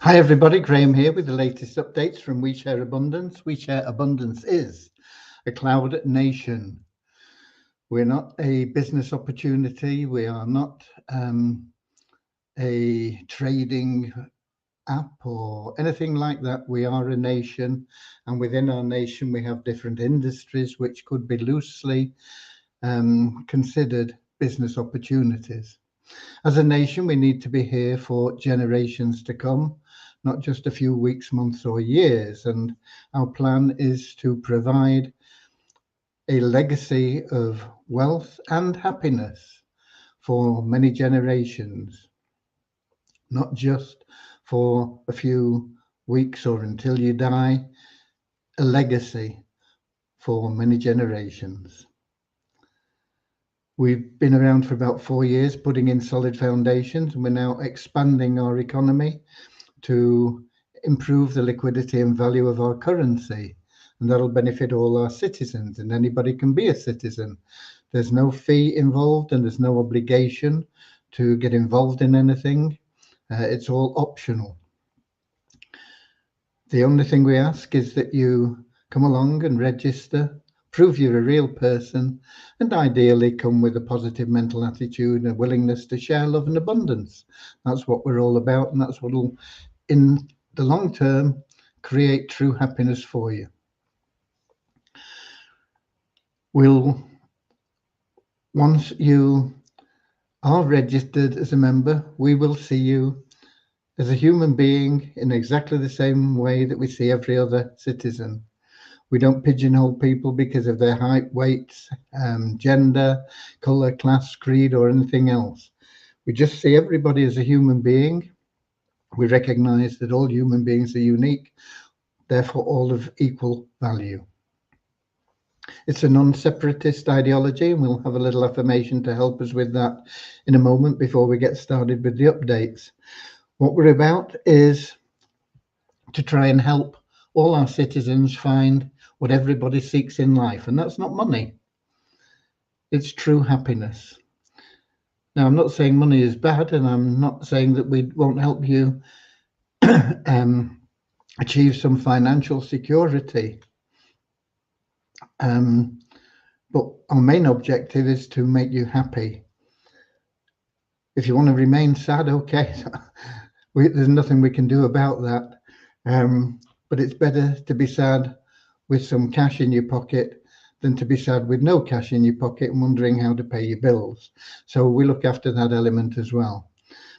Hi everybody, Graham here with the latest updates from We Share Abundance. We Share Abundance is a cloud nation. We're not a business opportunity. We are not a trading app or anything like that. We are a nation, and within our nation we have different industries which could be loosely considered business opportunities. As a nation, we need to be here for generations to come, not just a few weeks, months, or years. And our plan is to provide a legacy of wealth and happiness for many generations, not just for a few weeks or until you die, a legacy for many generations. We've been around for about 4 years, putting in solid foundations, and we're now expanding our economy to improve the liquidity and value of our currency. And that'll benefit all our citizens, and anybody can be a citizen. There's no fee involved and there's no obligation to get involved in anything. It's all optional. The only thing we ask is that you come along and register, prove you're a real person, and ideally come with a positive mental attitude and a willingness to share love and abundance. That's what we're all about, and that's what will, in the long term, create true happiness for you. Once you are registered as a member, we will see you as a human being in exactly the same way that we see every other citizen. We don't pigeonhole people because of their height, weight, gender, color, class, creed, or anything else. We just see everybody as a human being. We recognize that all human beings are unique, therefore all of equal value. It's a non-separatist ideology, and we'll have a little affirmation to help us with that in a moment before we get started with the updates. What we're about is to try and help all our citizens find what everybody seeks in life, and that's not money. It's true happiness. Now, I'm not saying money is bad, and I'm not saying that we won't help you achieve some financial security. But our main objective is to make you happy. If you want to remain sad, okay, there's nothing we can do about that. But it's better to be sad with some cash in your pocket than to be sad with no cash in your pocket and wondering how to pay your bills. So we look after that element as well.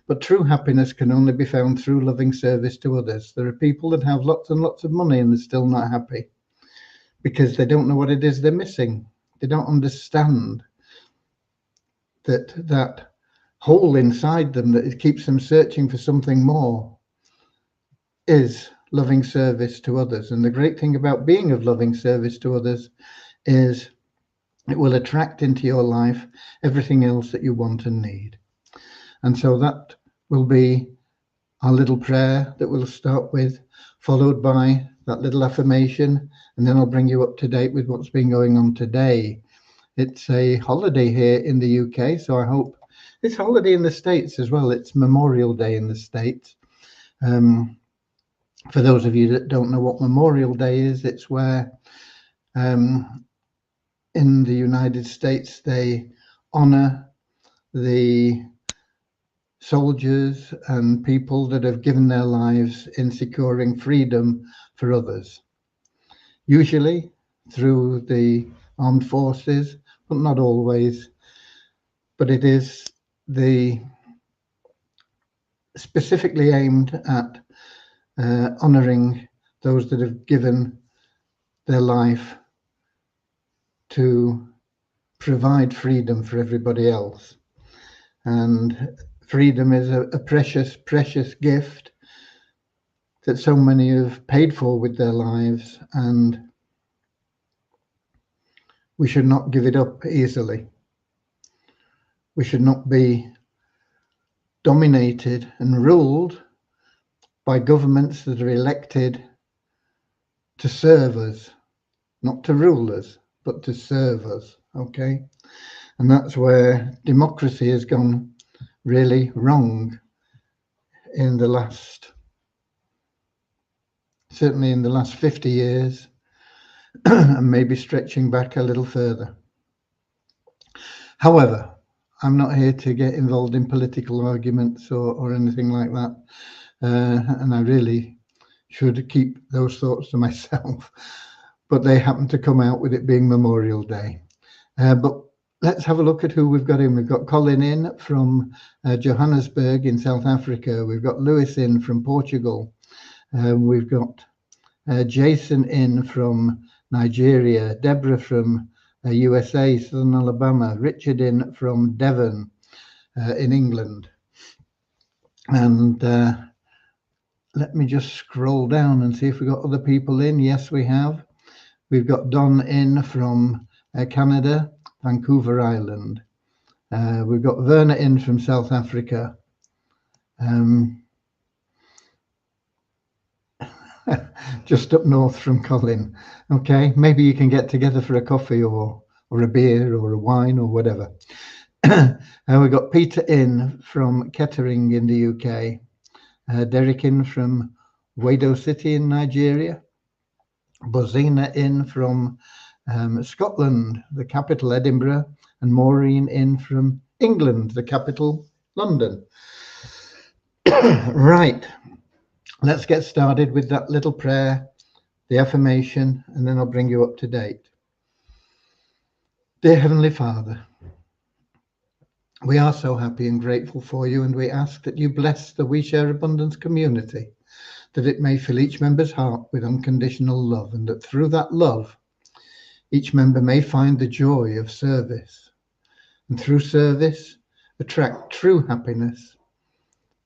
But true happiness can only be found through loving service to others. There are people that have lots and lots of money and they're still not happy because they don't know what it is they're missing. They don't understand that hole inside them that keeps them searching for something more is loving service to others. And the great thing about being of loving service to others is it will attract into your life everything else that you want and need. And so that will be our little prayer that we'll start with, followed by that little affirmation, and then I'll bring you up to date with what's been going on today. It's a holiday here in the UK, so I hope it's holiday in the States as well. It's Memorial Day in the States. For those of you that don't know what Memorial Day is, it's where in the United States they honor the soldiers and people that have given their lives in securing freedom for others, usually through the armed forces, but not always. But it is specifically aimed at honoring those that have given their life to provide freedom for everybody else. And freedom is a precious, precious gift that so many have paid for with their lives, and we should not give it up easily. We should not be dominated and ruled by governments that are elected to serve us, not to rule us, but to serve us, okay? And that's where democracy has gone really wrong in the last certainly in the last 50 years, and maybe stretching back a little further. However, I'm not here to get involved in political arguments or anything like that, and I really should keep those thoughts to myself, but they happen to come out with it being Memorial Day. But let's have a look at who we've got in. We've got Colin in from Johannesburg in South Africa. We've got Lewis in from Portugal. We've got Jason in from Nigeria, Deborah from USA, Southern Alabama, Richard in from Devon in England. And let me just scroll down and see if we've got other people in. Yes, we have. We've got Don in from Canada, Vancouver Island. We've got Verna in from South Africa. Just up north from Colin. Okay, maybe you can get together for a coffee or a beer or a wine or whatever. We've got Peter in from Kettering in the UK. Derek in from Wado City in Nigeria. Bozina in from Scotland, the capital Edinburgh, and Maureen in from England, the capital London. Right, let's get started with that little prayer, the affirmation, and then I'll bring you up to date. Dear Heavenly Father, we are so happy and grateful for you, and we ask that you bless the We Share Abundance community, that it may fill each member's heart with unconditional love, and that through that love, each member may find the joy of service, and through service, attract true happiness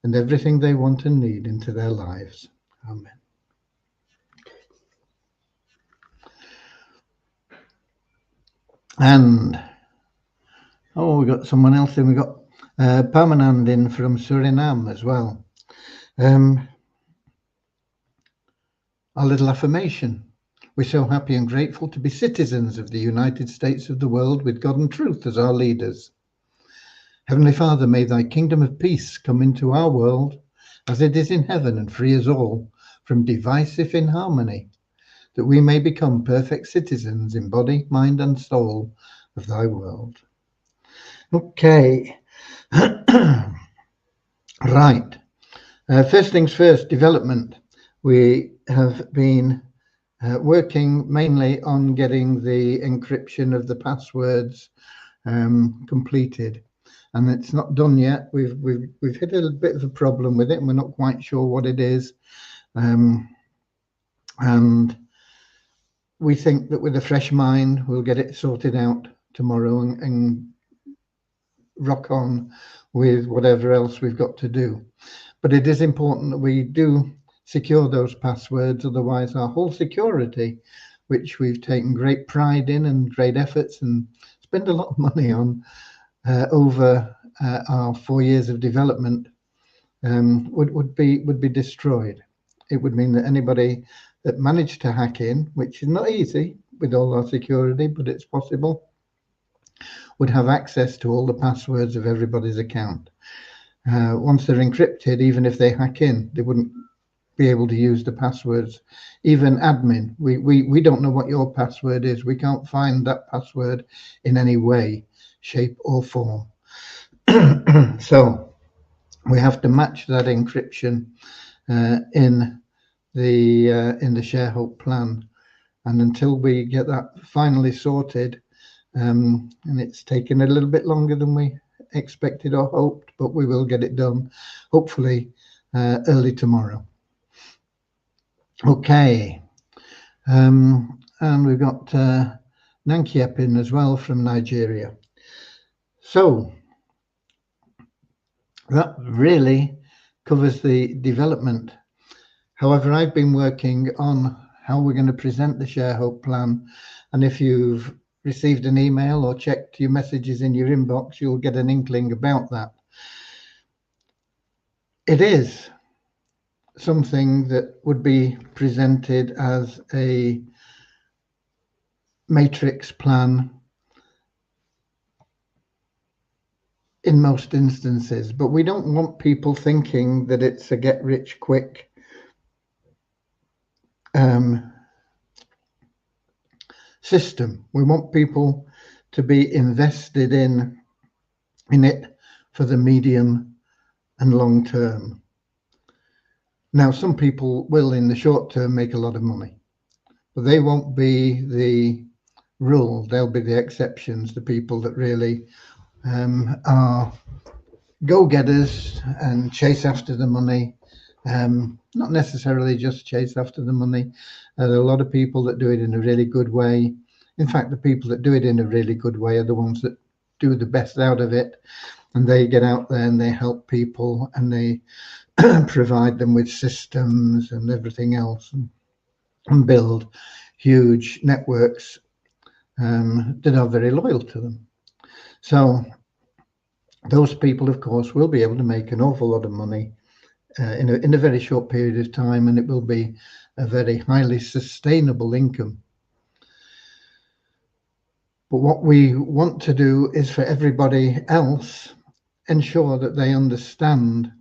and everything they want and need into their lives. Amen. And, we got someone else in. We got Permanand in from Suriname as well. Our little affirmation. We're so happy and grateful to be citizens of the United States of the world with God and truth as our leaders. Heavenly Father, may thy kingdom of peace come into our world as it is in heaven, and free us all from divisive inharmony, that we may become perfect citizens in body, mind, and soul of thy world. Okay. Right. First things first, development. We have been working mainly on getting the encryption of the passwords completed, and it's not done yet. We've hit a bit of a problem with it, and we're not quite sure what it is. And we think that with a fresh mind, we'll get it sorted out tomorrow and rock on with whatever else we've got to do. But it is important that we do secure those passwords, otherwise our whole security, which we've taken great pride in and great efforts and spent a lot of money on over our 4 years of development, would be destroyed. It would mean that anybody that managed to hack in, which is not easy with all our security, but it's possible, would have access to all the passwords of everybody's account. Once they're encrypted, even if they hack in, they wouldn't be able to use the passwords. Even admin, we don't know what your password is. We can't find that password in any way, shape or form. So we have to match that encryption in the ShareHope plan, and until we get that finally sorted, and it's taken a little bit longer than we expected or hoped, but we will get it done hopefully early tomorrow. Okay, and we've got Nankiep in as well from Nigeria. So that really covers the development. However, I've been working on how we're going to present the ShareHope plan, and if you've received an email or checked your messages in your inbox, you'll get an inkling about that. It is something that would be presented as a matrix plan in most instances, but we don't want people thinking that it's a get rich quick system. We want people to be invested in it for the medium and long term. Now, some people will in the short term make a lot of money, but they won't be the rule. They'll be the exceptions, the people that really are go-getters and chase after the money. Not necessarily just chase after the money. There are a lot of people that do it in a really good way. In fact, the people that do it in a really good way are the ones that do the best out of it, and they get out there and they help people and they provide them with systems and everything else, and build huge networks that are very loyal to them. So those people, of course, will be able to make an awful lot of money in a very short period of time, and it will be a very highly sustainable income. But what we want to do is for everybody else ensure that they understand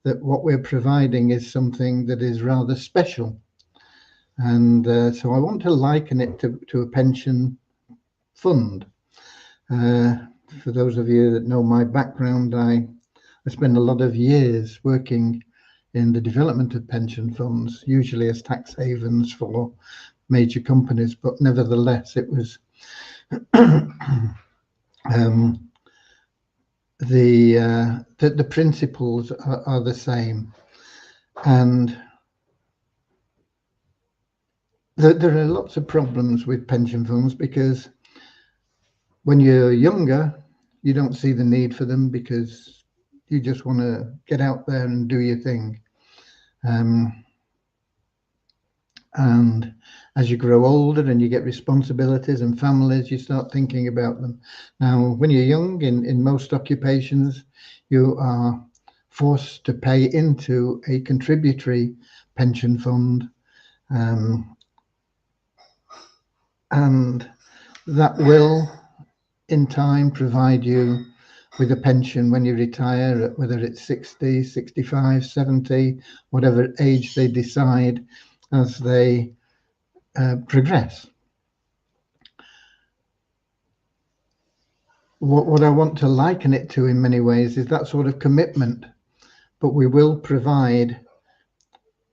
that what we're providing is something that is rather special. And so I want to liken it to a pension fund. For those of you that know my background, I spent a lot of years working in the development of pension funds, usually as tax havens for major companies, but nevertheless, it was the principles are the same. And there are lots of problems with pension funds because when you're younger, you don't see the need for them because you just want to get out there and do your thing. And as you grow older and you get responsibilities and families, you start thinking about them. Now, when you're young, in most occupations, you are forced to pay into a contributory pension fund. And that will, in time, provide you with a pension when you retire, whether it's 60, 65, 70, whatever age they decide as they progress. What I want to liken it to in many ways is that sort of commitment, but we will provide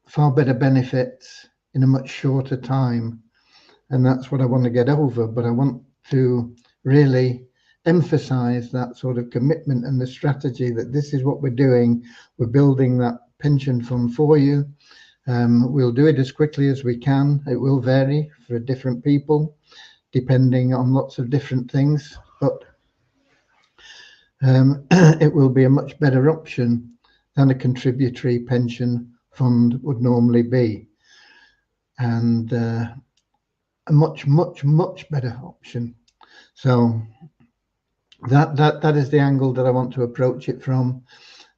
far better benefits in a much shorter time. And that's what I want to get over. But I want to really emphasize that sort of commitment and the strategy that this is what we're doing. We're building that pension fund for you. We'll do it as quickly as we can. It will vary for different people, depending on lots of different things, but it will be a much better option than a contributory pension fund would normally be. And a much better option. So that is the angle that I want to approach it from,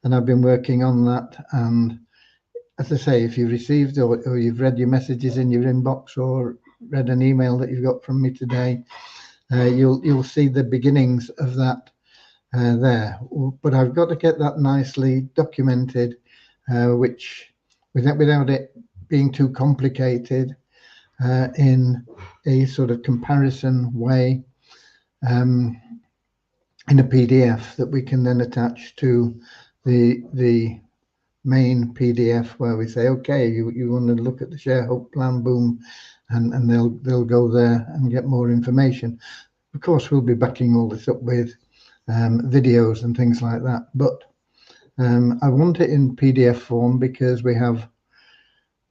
and I've been working on that. And as I say, if you received or you've read your messages in your inbox or read an email that you've got from me today, you'll see the beginnings of that there. But I've got to get that nicely documented, which without it being too complicated, in a sort of comparison way, in a PDF that we can then attach to the main PDF, where we say, okay, you want to look at the ShareHope plan, boom, and they'll go there and get more information. Of course, we'll be backing all this up with videos and things like that, but I want it in PDF form because we have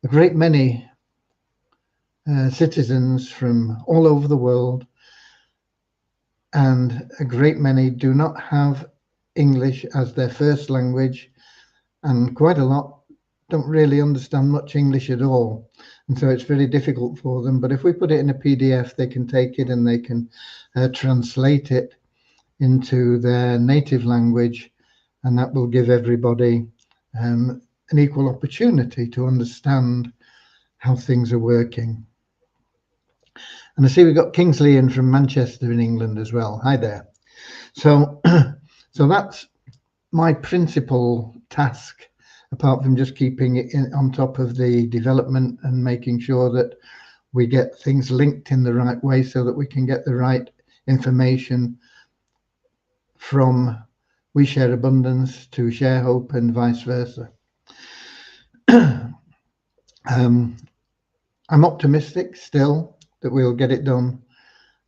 a great many citizens from all over the world, and a great many do not have English as their first language, and quite a lot don't really understand much English at all, and so it's very difficult for them. But if we put it in a PDF, they can take it and they can translate it into their native language, and that will give everybody an equal opportunity to understand how things are working. And I see we've got Kingsley in from Manchester in England as well. Hi there. So that's my principal task apart from just keeping it on top of the development and making sure that we get things linked in the right way so that we can get the right information from We Share Abundance to Share Hope and vice versa. I'm optimistic still that we'll get it done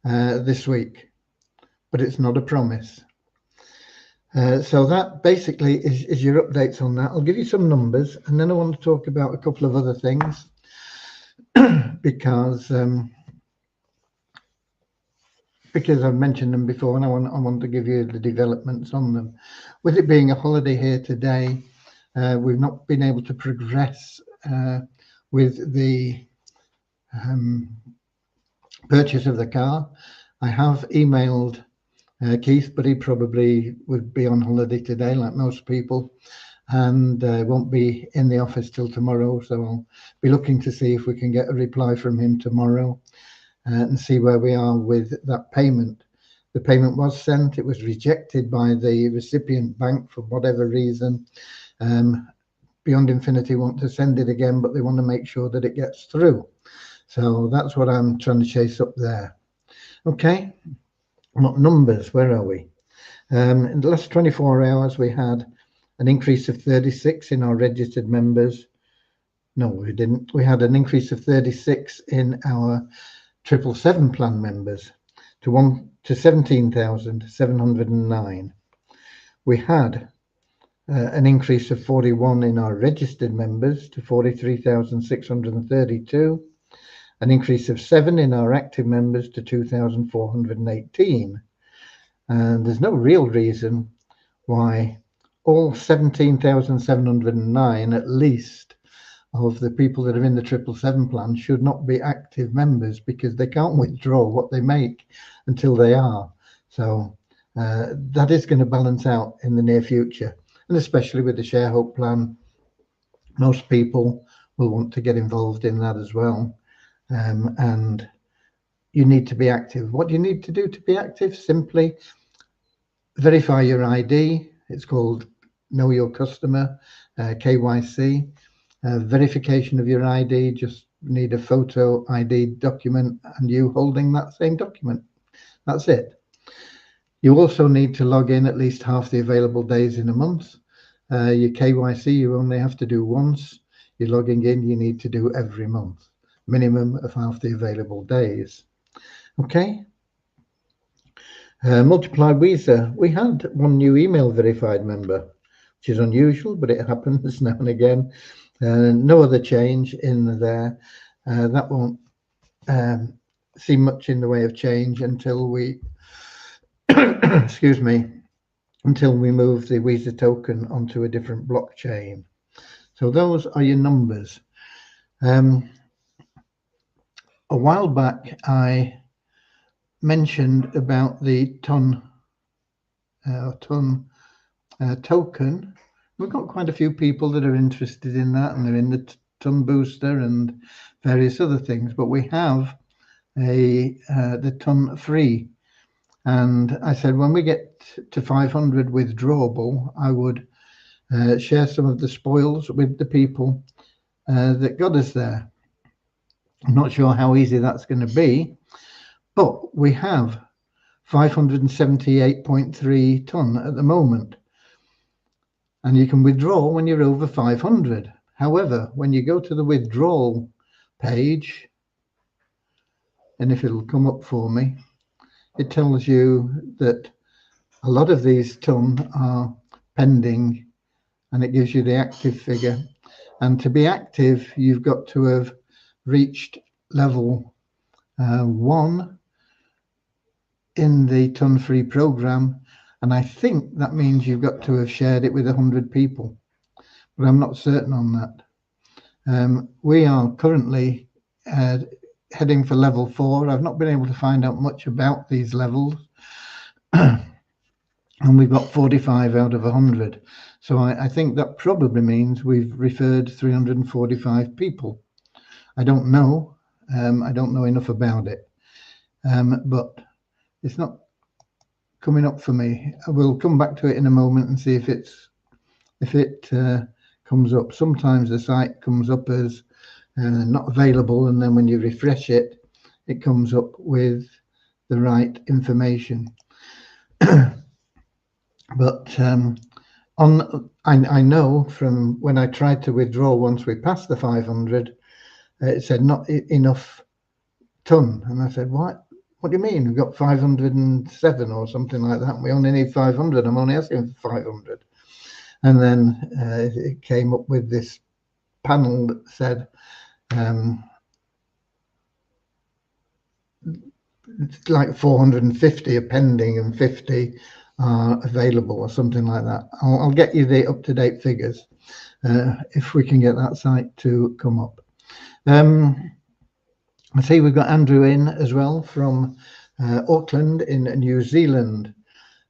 this week, but it's not a promise. So that basically is your updates on that. I'll give you some numbers, and then I want to talk about a couple of other things because I've mentioned them before, and I want to give you the developments on them. With it being a holiday here today, we've not been able to progress with the purchase of the car. I have emailed Keith, but he probably would be on holiday today, like most people, and won't be in the office till tomorrow. So I'll be looking to see if we can get a reply from him tomorrow and see where we are with that payment. The payment was sent. It was rejected by the recipient bank for whatever reason. Beyond Infinity want to send it again, but they want to make sure that it gets through. So that's what I'm trying to chase up there. Okay. What numbers? Where are we? In the last 24 hours, we had an increase of 36 in our registered members. No, we didn't. We had an increase of 36 in our 777 plan members to 17,709. We had an increase of 41 in our registered members to 43,632. An increase of 7 in our active members to 2,418. And there's no real reason why all 17,709 at least of the people that are in the 777 plan should not be active members, because they can't withdraw what they make until they are. So that is going to balance out in the near future. And especially with the Share Hope plan, most people will want to get involved in that as well. And you need to be active. What do you need to do to be active? Simply verify your ID. It's called Know Your Customer, KYC. Verification of your ID, just need a photo ID document and you holding that same document. That's it. You also need to log in at least half the available days in a month. Your KYC, you only have to do once. You're logging in, you need to do every month. Minimum of half the available days. Okay. Multiply Visa. We had one new email verified member, which is unusual, but it happens now and again. No other change in there. That won't see much in the way of change until we, excuse me, until we move the Visa token onto a different blockchain. So those are your numbers. A while back, I mentioned about the ton token. We've got quite a few people that are interested in that, and they're in the ton booster and various other things. But we have the ton free, and I said when we get to 500 withdrawable, I would share some of the spoils with the people that got us there. I'm not sure how easy that's going to be, but we have 578.3 ton at the moment. And you can withdraw when you're over 500. However, when you go to the withdrawal page, and if it'll come up for me, it tells you that a lot of these ton are pending, and it gives you the active figure. And to be active, you've got to have reached level 1 in the ton free program, and I think that means you've got to have shared it with 100 people, but I'm not certain on that. We are currently heading for level 4. I've not been able to find out much about these levels, and we've got 45 out of 100. So I think that probably means we've referred 345 people. I don't know. I don't know enough about it, but it's not coming up for me. I will come back to it in a moment and see if it comes up. Sometimes the site comes up as not available, and then when you refresh it, it comes up with the right information. But I know from when I tried to withdraw once we passed the 500, it said not enough ton, and I said, what do you mean? We've got 507 or something like that. We only need 500. I'm only asking for 500. And then it came up with this panel that said it's like 450 are pending and 50 are available or something like that. I'll get you the up-to-date figures if we can get that site to come up. I see we've got Andrew in as well from Auckland in New Zealand.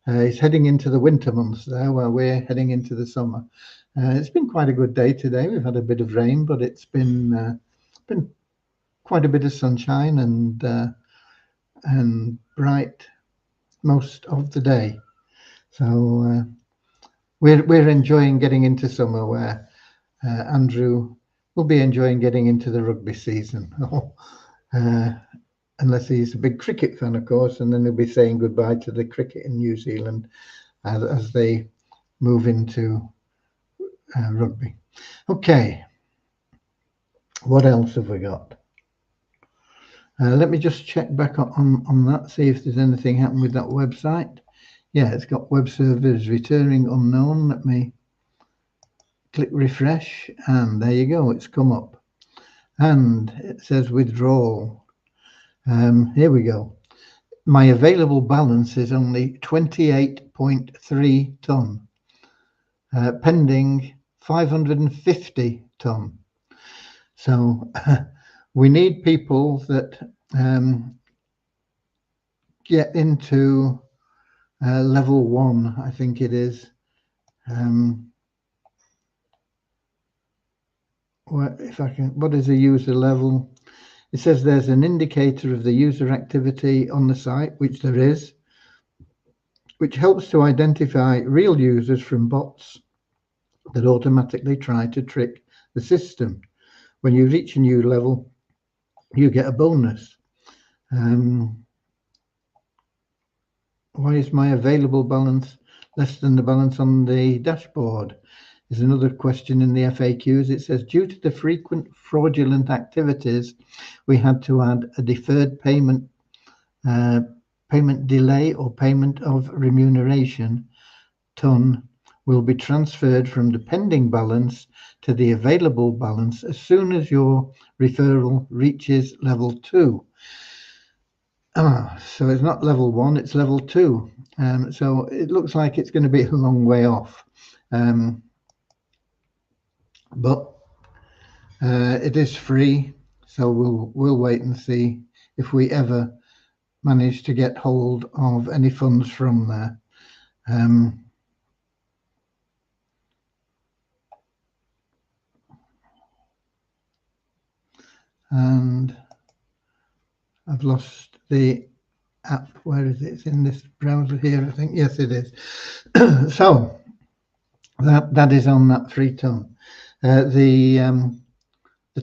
He's heading into the winter months there, while we're heading into the summer. It's been quite a good day today. We've had a bit of rain, but it's been quite a bit of sunshine and bright most of the day. So we're enjoying getting into summer, where Andrew will be enjoying getting into the rugby season. Unless he's a big cricket fan, of course, and then he'll be saying goodbye to the cricket in New Zealand as they move into rugby. Okay, what else have we got? Let me just check back on that, see if there's anything happened with that website. Yeah, it's got web servers returning unknown. Let me click refresh, and there you go, it's come up. And it says withdrawal. Here we go. My available balance is only 28.3 ton, pending 550 ton. So we need people that get into level 1, I think it is. If I can, what is a user level? It says there's an indicator of the user activity on the site, which there is, which helps to identify real users from bots that automatically try to trick the system. When you reach a new level, you get a bonus. Why is my available balance less than the balance on the dashboard? Is another question in the FAQs. It says, due to the frequent fraudulent activities, we had to add a deferred payment delay or payment of remuneration ton will be transferred from the pending balance to the available balance as soon as your referral reaches level 2. So it's not level 1, it's level 2. So it looks like it's going to be a long way off. But it is free, so we'll wait and see if we ever manage to get hold of any funds from there. And I've lost the app. Where is it? It's in this browser here, I think. Yes, it is. So that is on that 3 ton. The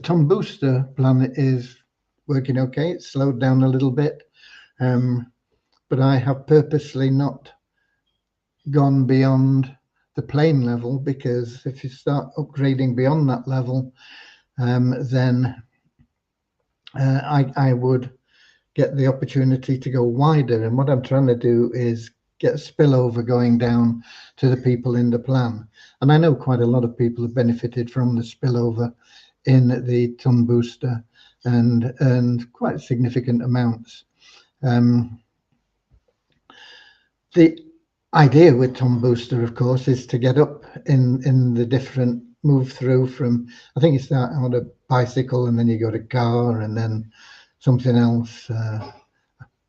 ton booster plan is working okay. It's slowed down a little bit, but I have purposely not gone beyond the plain level, because if you start upgrading beyond that level, then I would get the opportunity to go wider. And what I'm trying to do is get spillover going down to the people in the plan. And I know quite a lot of people have benefited from the spillover in the ton booster and earned quite significant amounts. The idea with ton booster, of course, is to get up in the different move through from, I think you start on a bicycle and then you go to car and then something else.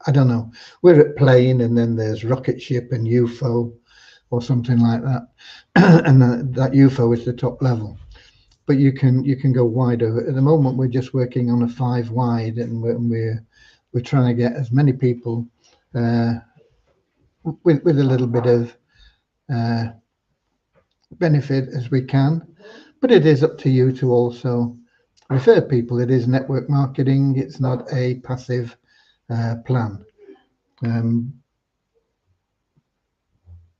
I don't know. We're at plane, and then there's rocket ship and UFO or something like that. And that UFO is the top level. But you can go wider. At the moment, we're just working on a 5 wide, and we're trying to get as many people with a little bit of benefit as we can. But it is up to you to also refer people. It is network marketing. It's not a passive plan.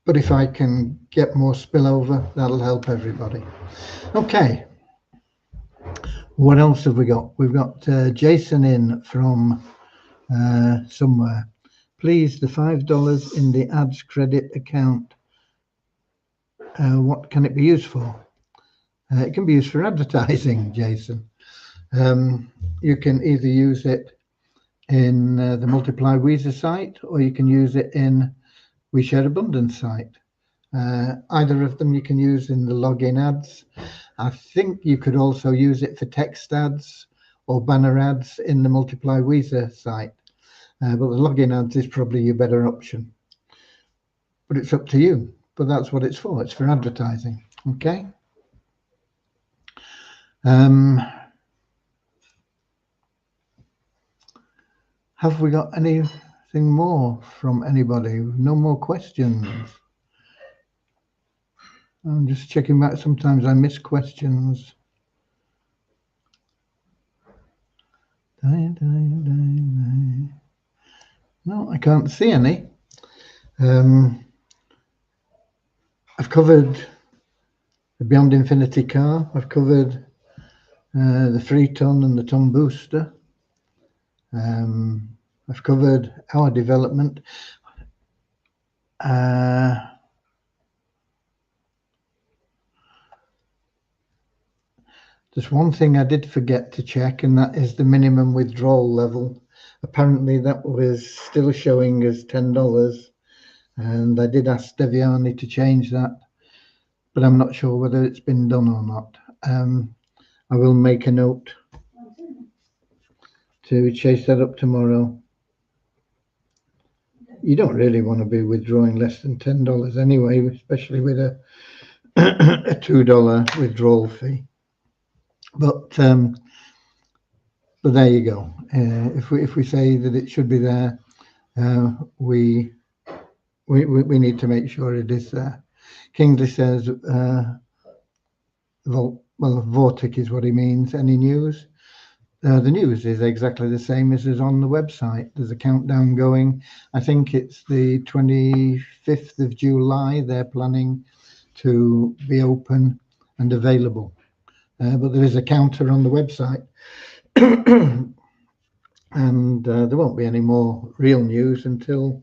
But if I can get more spillover, that'll help everybody. Okay. What else have we got? We've got Jason in from somewhere. Please, the $5 in the ads credit account, what can it be used for? It can be used for advertising, Jason. You can either use it in the Multiply Weezer site, or you can use it in We Share Abundance site. Either of them you can use in the login ads. I think you could also use it for text ads or banner ads in the Multiply Weezer site. But the login ads is probably your better option. But it's up to you. But that's what it's for. It's for advertising. Okay. Have we got anything more from anybody? No more questions. I'm just checking back. Sometimes I miss questions. No, I can't see any. I've covered the Beyond Infinity car. I've covered the 3 ton and the ton booster. I've covered our development. There's one thing I did forget to check, and that is the minimum withdrawal level. Apparently that was still showing as $10, and I did ask Deviani to change that, but I'm not sure whether it's been done or not. I will make a note to chase that up tomorrow. You don't really want to be withdrawing less than $10 anyway, especially with a $2 withdrawal fee. But there you go. If we say that it should be there, we need to make sure it is there. Kingsley says, Vortic is what he means. Any news? The news is exactly the same as is on the website. There's a countdown going. I think it's the 25th of July. They're planning to be open and available. But there is a counter on the website. And there won't be any more real news until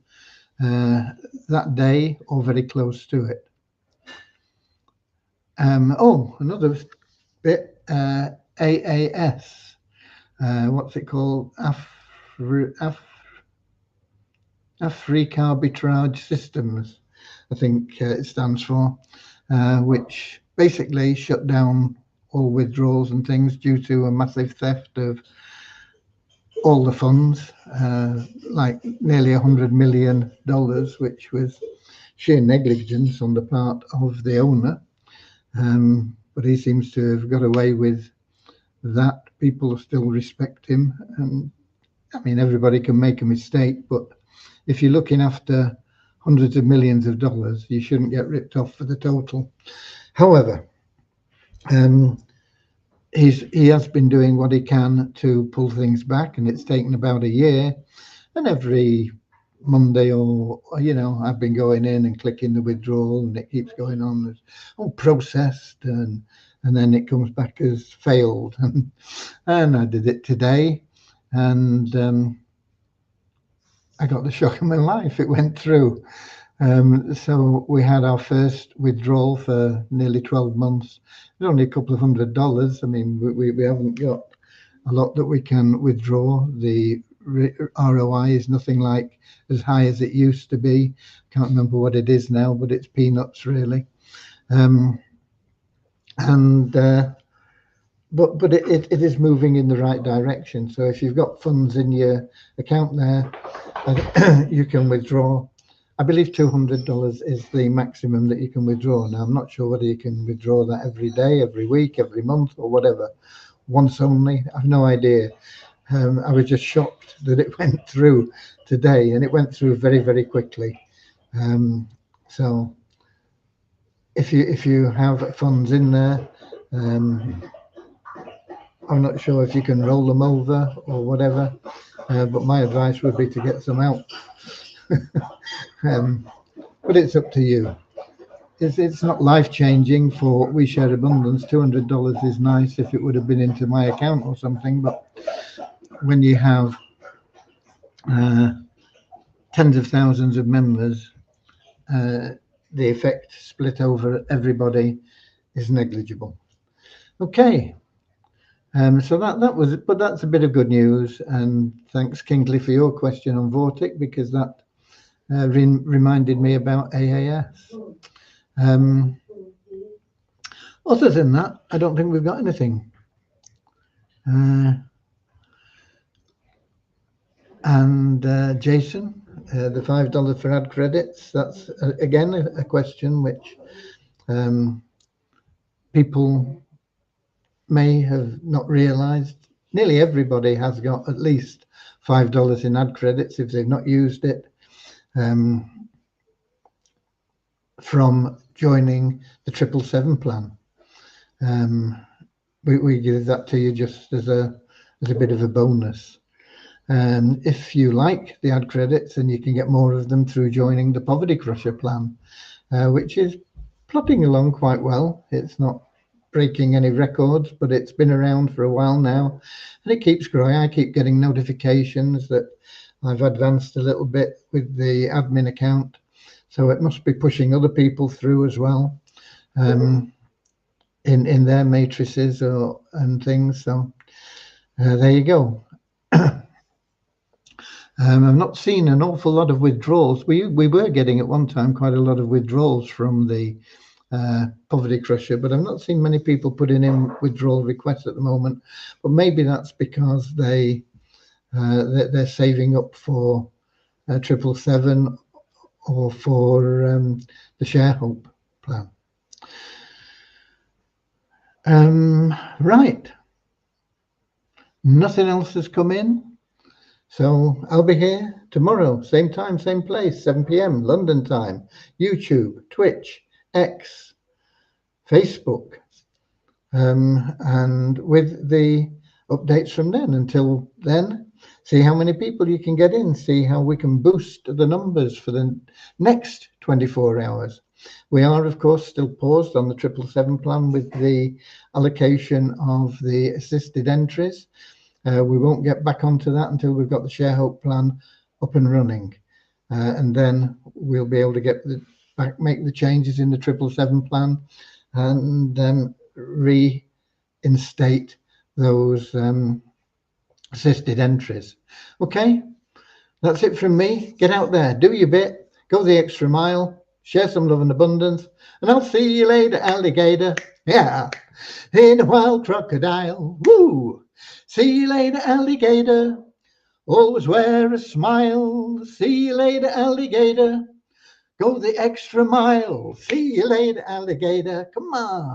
that day or very close to it. Another bit, AAS. What's it called? Afrique Arbitrage Systems, I think it stands for, which basically shut down all withdrawals and things due to a massive theft of all the funds, like nearly $100 million, which was sheer negligence on the part of the owner. But he seems to have got away with that. People still respect him. I mean, everybody can make a mistake, but if you're looking after hundreds of millions of dollars, you shouldn't get ripped off for the total. However, he has been doing what he can to pull things back, and it's taken about a year. And every Monday or I've been going in and clicking the withdrawal, and it keeps going on as processed, and then it comes back as failed. And I did it today, and I got the shock of my life. It went through. So we had our first withdrawal for nearly 12 months. It's only a couple of $100. I mean, we haven't got a lot that we can withdraw. The ROI is nothing like as high as it used to be. Can't remember what it is now, but it's peanuts really. But it is moving in the right direction. So if you've got funds in your account there, you can withdraw. I believe $200 is the maximum that you can withdraw. Now, I'm not sure whether you can withdraw that every day, every week, every month, or whatever. Once only. I have no idea. I was just shocked that it went through today, and it went through very, very quickly. So if you have funds in there, I'm not sure if you can roll them over or whatever, but my advice would be to get some out. But it's up to you. It's not life-changing for We Share Abundance. $200 is nice if it would have been into my account or something, but when you have tens of thousands of members, the effect split over everybody is negligible. Okay. So that was it, but that's a bit of good news, and thanks Kingsley for your question on Vortic, because that reminded me about AAS. Other than that, I don't think we've got anything. Jason, the $5 for ad credits, that's again a question which people may have not realized. Nearly everybody has got at least $5 in ad credits if they've not used it from joining the 777 plan. We give that to you just as a bit of a bonus. If you like the ad credits, then you can get more of them through joining the Poverty Crusher plan, which is plodding along quite well. It's not breaking any records, but it's been around for a while now, and it keeps growing. I keep getting notifications that I've advanced a little bit with the admin account, so it must be pushing other people through as well in their matrices and things. So there you go. I've not seen an awful lot of withdrawals. We were getting at one time quite a lot of withdrawals from the Poverty Crusher, but I've not seen many people putting in withdrawal requests at the moment. But maybe that's because they're saving up for 777 or for the Share Hope plan. Right. Nothing else has come in. So I'll be here tomorrow, same time, same place, 7 p.m. London time, YouTube, Twitch, X, Facebook, and with the updates from then. Until then, see how many people you can get in, see how we can boost the numbers for the next 24 hours. We are, of course, still paused on the 777 plan with the allocation of the assisted entries. We won't get back onto that until we've got the Share Hope plan up and running, and then we'll be able to get make the changes in the 777 plan and reinstate those assisted entries. Okay, that's it from me. Get out there, do your bit, go the extra mile, share some love and abundance, and I'll see you later, alligator. Yeah, in a wild crocodile. Woo! See you later, alligator. Always wear a smile. See you later, alligator. Go the extra mile. See you later, alligator. Come on.